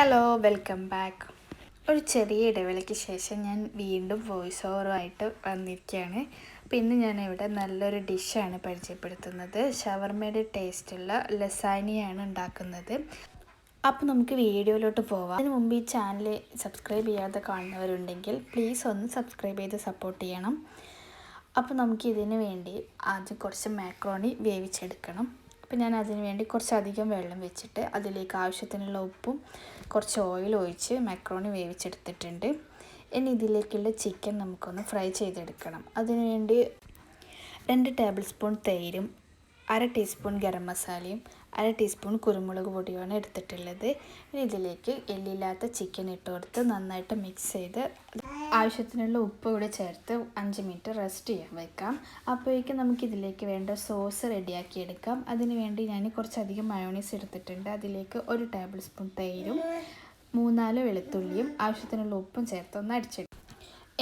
Hello, welcome back. ഒരു ചെറിയ ഇടവേളയ്ക്ക് ശേഷം ഞാൻ വീണ്ടും വോയിസ് ഓവറുമായിട്ട് വന്നിരിക്കുകയാണ്. അപ്പോൾ ഇന്ന് ഞാനിവിടെ നല്ലൊരു ഡിഷാണ് പരിചയപ്പെടുത്തുന്നത്. ഷവർമയുടെ ടേസ്റ്റുള്ള ലസാനിയാണ് ഉണ്ടാക്കുന്നത്. അപ്പോൾ നമുക്ക് വീഡിയോയിലോട്ട് പോവാം. അതിന് മുമ്പ് ഈ ചാനൽ സബ്സ്ക്രൈബ് ചെയ്യാതെ കാണുന്നവരുണ്ടെങ്കിൽ പ്ലീസ് ഒന്ന് സബ്സ്ക്രൈബ് ചെയ്ത് സപ്പോർട്ട് ചെയ്യണം. അപ്പോൾ നമുക്ക് ഇതിന് വേണ്ടി ആദ്യം കുറച്ച് മാക്രോണി വേവിച്ചെടുക്കണം. അപ്പോൾ ഞാൻ അതിന് വേണ്ടി കുറച്ചധികം വെള്ളം വെച്ചിട്ട് അതിലേക്ക് ആവശ്യത്തിനുള്ള ഉപ്പും കുറച്ച് ഓയിൽ ഒഴിച്ച് മാക്രോണി വേവിച്ചെടുത്തിട്ടുണ്ട്. ഇനി ഇതിലേക്കുള്ള ചിക്കൻ നമുക്കൊന്ന് ഫ്രൈ ചെയ്തെടുക്കണം. അതിന് വേണ്ടി 2 ടേബിൾ സ്പൂൺ തൈരും 1/2 ടീസ്പൂൺ ഗരം മസാലയും 1/2 ടീസ്പൂൺ കുരുമുളക് പൊടിയുമാണ് എടുത്തിട്ടുള്ളത്. ഇനി ഇതിലേക്ക് എല്ലില്ലാത്ത ചിക്കൻ ഇട്ട് കൊടുത്ത് നന്നായിട്ട് മിക്സ് ചെയ്ത് ആവശ്യത്തിനുള്ള ഉപ്പ് കൂടെ ചേർത്ത് 5 മിനിറ്റ് റെസ്റ്റ് ചെയ്യാൻ വെക്കാം. അപ്പോഴേക്കും നമുക്കിതിലേക്ക് വേണ്ട സോസ് റെഡിയാക്കി എടുക്കാം. അതിന് വേണ്ടി ഞാൻ കുറച്ചധികം മയോണൈസ് എടുത്തിട്ടുണ്ട്. അതിലേക്ക് 1 ടേബിൾ സ്പൂൺ തൈരും 3-4 വെളുത്തുള്ളിയും ആവശ്യത്തിനുള്ള ഉപ്പും ചേർത്ത് ഒന്ന് അടിച്ചെടുക്കാം.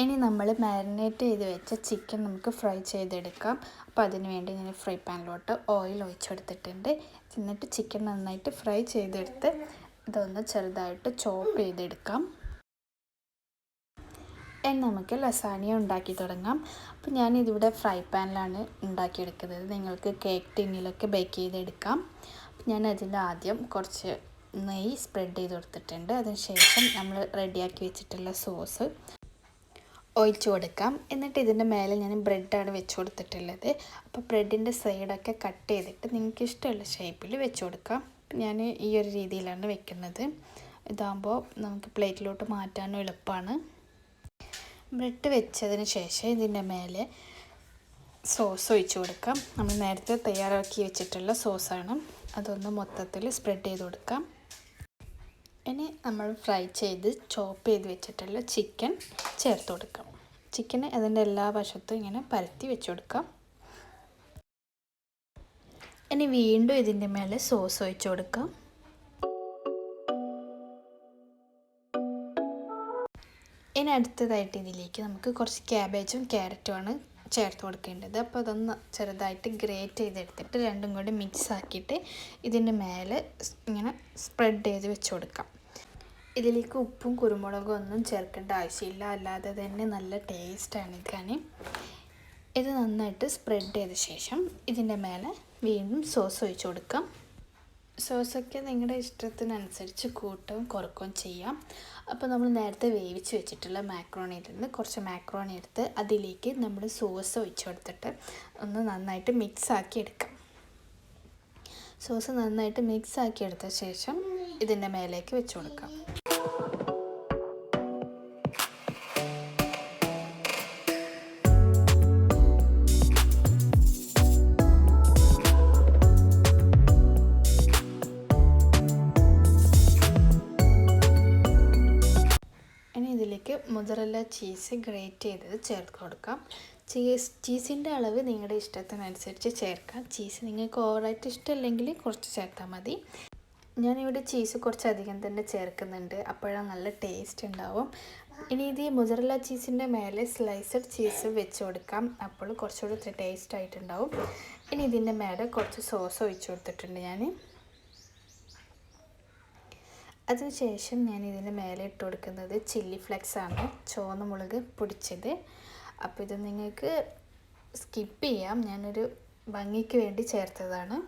ഇനി നമ്മൾ മാരിനേറ്റ് ചെയ്ത് വെച്ച ചിക്കൻ നമുക്ക് ഫ്രൈ ചെയ്തെടുക്കാം. അപ്പോൾ അതിന് വേണ്ടി ഞാൻ ഫ്രൈ പാനിലോട്ട് ഓയിൽ ഒഴിച്ചെടുത്തിട്ടുണ്ട്. എന്നിട്ട് ചിക്കൻ നന്നായിട്ട് ഫ്രൈ ചെയ്തെടുത്ത് ഇതൊന്ന് ചെറുതായിട്ട് ചോപ്പ് ചെയ്തെടുക്കാം. ഇനി നമുക്ക് ലസാനിയ ഉണ്ടാക്കി തുടങ്ങാം. അപ്പോൾ ഞാനിതിവിടെ ഫ്രൈ പാനിലാണ് ഉണ്ടാക്കിയെടുക്കുന്നത്. നിങ്ങൾക്ക് കേക്ക് ടിന്നിലൊക്കെ ബേക്ക് ചെയ്തെടുക്കാം. ഞാൻ അതിൽ ആദ്യം കുറച്ച് നെയ്യ് സ്പ്രെഡ് ചെയ്ത് കൊടുത്തിട്ടുണ്ട്. അതിനുശേഷം നമ്മൾ റെഡിയാക്കി വെച്ചിട്ടുള്ള സോസ് ഒഴിച്ച് കൊടുക്കാം. എന്നിട്ട് ഇതിൻ്റെ മേലെ ഞാൻ ബ്രെഡാണ് വെച്ച് കൊടുത്തിട്ടുള്ളത്. അപ്പോൾ ബ്രെഡിൻ്റെ സൈഡൊക്കെ കട്ട് ചെയ്തിട്ട് നിങ്ങൾക്ക് ഇഷ്ടമുള്ള ഷേപ്പിൽ വെച്ച് കൊടുക്കാം. ഞാൻ ഈ ഒരു രീതിയിലാണ് വെക്കുന്നത്. ഇതാകുമ്പോൾ നമുക്ക് പ്ലേറ്റിലോട്ട് മാറ്റാനും എളുപ്പമാണ്. ബ്രെഡ് വെച്ചതിന് ശേഷം ഇതിൻ്റെ മേലെ സോസ് ഒഴിച്ച് കൊടുക്കാം. നമ്മൾ നേരത്തെ തയ്യാറാക്കി വെച്ചിട്ടുള്ള സോസാണ്. അതൊന്ന് മൊത്തത്തിൽ സ്പ്രെഡ് ചെയ്ത് കൊടുക്കാം. ഇനി നമ്മൾ ഫ്രൈ ചെയ്ത് ചോപ്പ് ചെയ്ത് വെച്ചിട്ടുള്ള ചിക്കൻ ചേർത്ത് കൊടുക്കാം. ചിക്കന് അതിൻ്റെ എല്ലാ വശത്തും ഇങ്ങനെ പരത്തി വെച്ച് കൊടുക്കാം. ഇനി വീണ്ടും ഇതിൻ്റെ മേലെ സോസ് ഒഴിച്ച് കൊടുക്കാം. ഇനി അടുത്തതായിട്ട് ഇതിലേക്ക് നമുക്ക് കുറച്ച് ക്യാബേജും ക്യാരറ്റുമാണ് ചേർത്ത് കൊടുക്കേണ്ടത്. അപ്പോൾ അതൊന്ന് ചെറുതായിട്ട് ഗ്രേറ്റ് ചെയ്തെടുത്തിട്ട് രണ്ടും കൂടി മിക്സ് ആക്കിയിട്ട് ഇതിൻ്റെ മേലെ ഇങ്ങനെ സ്പ്രെഡ് ചെയ്ത് വെച്ച് കൊടുക്കാം. ഇതിലേക്ക് ഉപ്പും കുരുമുളകും ഒന്നും ചേർക്കേണ്ട ആവശ്യമില്ല, അല്ലാതെ തന്നെ നല്ല ടേസ്റ്റാണ് ഇതിന്. ഇത് നന്നായിട്ട് സ്പ്രെഡ് ചെയ്ത ശേഷം ഇതിൻ്റെ മേലെ വീണ്ടും സോസ് ഒഴിച്ച് കൊടുക്കാം. സോസൊക്കെ നിങ്ങളുടെ ഇഷ്ടത്തിനനുസരിച്ച് കൂട്ടവും കുറക്കുകയും ചെയ്യാം. അപ്പോൾ നമ്മൾ നേരത്തെ വേവിച്ച് വെച്ചിട്ടുള്ള മാക്രോണിയിൽ നിന്ന് കുറച്ച് മാക്രോണി എടുത്ത് അതിലേക്ക് നമ്മൾ സോസ് ഒഴിച്ച് കൊടുത്തിട്ട് ഒന്ന് നന്നായിട്ട് മിക്സ് ആക്കി എടുക്കാം. സോസ് നന്നായിട്ട് മിക്സ് ആക്കി എടുത്ത ശേഷം ഇതിൻ്റെ മേലേക്ക് വെച്ച് കൊടുക്കാം. ഇതിലേക്ക് മൊസറല്ല ചീസ് ഗ്രേറ്റ് ചെയ്തത് ചേർത്ത് കൊടുക്കാം. ചീസിൻ്റെ അളവ് നിങ്ങളുടെ ഇഷ്ടത്തിനനുസരിച്ച് ചേർക്കാം. ചീസ് നിങ്ങൾക്ക് ഓവറായിട്ട് ഇഷ്ടമില്ലെങ്കിൽ കുറച്ച് ചേർത്താൽ മതി. ഞാനിവിടെ ചീസ് കുറച്ചധികം തന്നെ ചേർക്കുന്നുണ്ട്, അപ്പോഴാണ് നല്ല ടേസ്റ്റ് ഉണ്ടാവും. ഇനി ഇത് മൊസറല്ല ചീസിൻ്റെ മേലെ സ്ലൈസഡ് ചീസ് വെച്ച് കൊടുക്കാം. അപ്പോൾ കുറച്ചുകൂടി ടേസ്റ്റ് ആയിട്ടുണ്ടാവും. ഇനി ഇതിൻ്റെ മേലെ കുറച്ച് സോസ് ഒഴിച്ച് കൊടുത്തിട്ടുണ്ട് ഞാൻ. അതിനുശേഷം ഞാൻ ഇതിന് മേലെ ഇട്ട് കൊടുക്കുന്നത് ചില്ലി ഫ്ലെക്സ് ആണ്, ചുവന്ന മുളക് പൊടിച്ചത്. അപ്പോൾ ഇത് നിങ്ങൾക്ക് സ്കിപ്പ് ചെയ്യാം, ഞാനൊരു ഭംഗിക്ക് വേണ്ടി ചേർത്തതാണ്.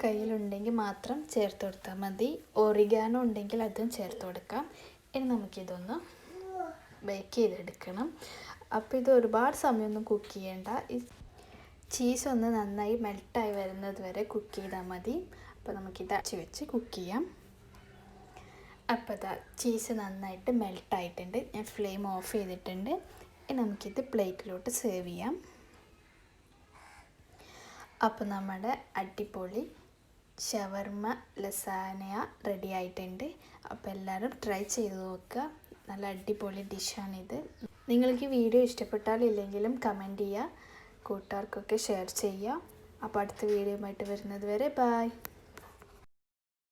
കയ്യിലുണ്ടെങ്കിൽ മാത്രം ചേർത്ത് കൊടുത്താൽ മതി. ഒറിഗാനോ ഉണ്ടെങ്കിൽ അതും ചേർത്ത് കൊടുക്കാം. ഇനി നമുക്കിതൊന്ന് ബേക്ക് ചെയ്തെടുക്കണം. അപ്പോൾ ഇത് ഒരുപാട് സമയമൊന്നും കുക്ക് ചെയ്യേണ്ട. ഈ ചീസ് ഒന്ന് നന്നായി മെൽട്ടായി വരുന്നത് വരെ കുക്ക് ചെയ്താൽ മതി. അപ്പോൾ നമുക്കിത് അടച്ച് വെച്ച് കുക്ക് ചെയ്യാം. അപ്പോൾ ഇതാ ചീസ് നന്നായിട്ട് മെൽട്ടായിട്ടുണ്ട്. ഞാൻ ഫ്ലെയിം ഓഫ് ചെയ്തിട്ടുണ്ട്. ഇനി നമുക്കിത് പ്ലേറ്റിലോട്ട് സെർവ് ചെയ്യാം. അപ്പോൾ നമ്മുടെ അടിപൊളി ഷവർമ ലസാനിയ റെഡി ആയിട്ടുണ്ട്. അപ്പോൾ എല്ലാവരും ട്രൈ ചെയ്ത് നോക്കുക. നല്ല അടിപൊളി ഡിഷാണിത്. നിങ്ങൾക്ക് വീഡിയോ ഇഷ്ടപ്പെട്ടാൽ ഇല്ലെങ്കിലും കമൻറ്റ് ചെയ്യുക, കൂട്ടുകാർക്കൊക്കെ ഷെയർ ചെയ്യുക. അപ്പോൾ അടുത്ത വീഡിയോയുമായിട്ട് വരുന്നത് വരെ ബൈ.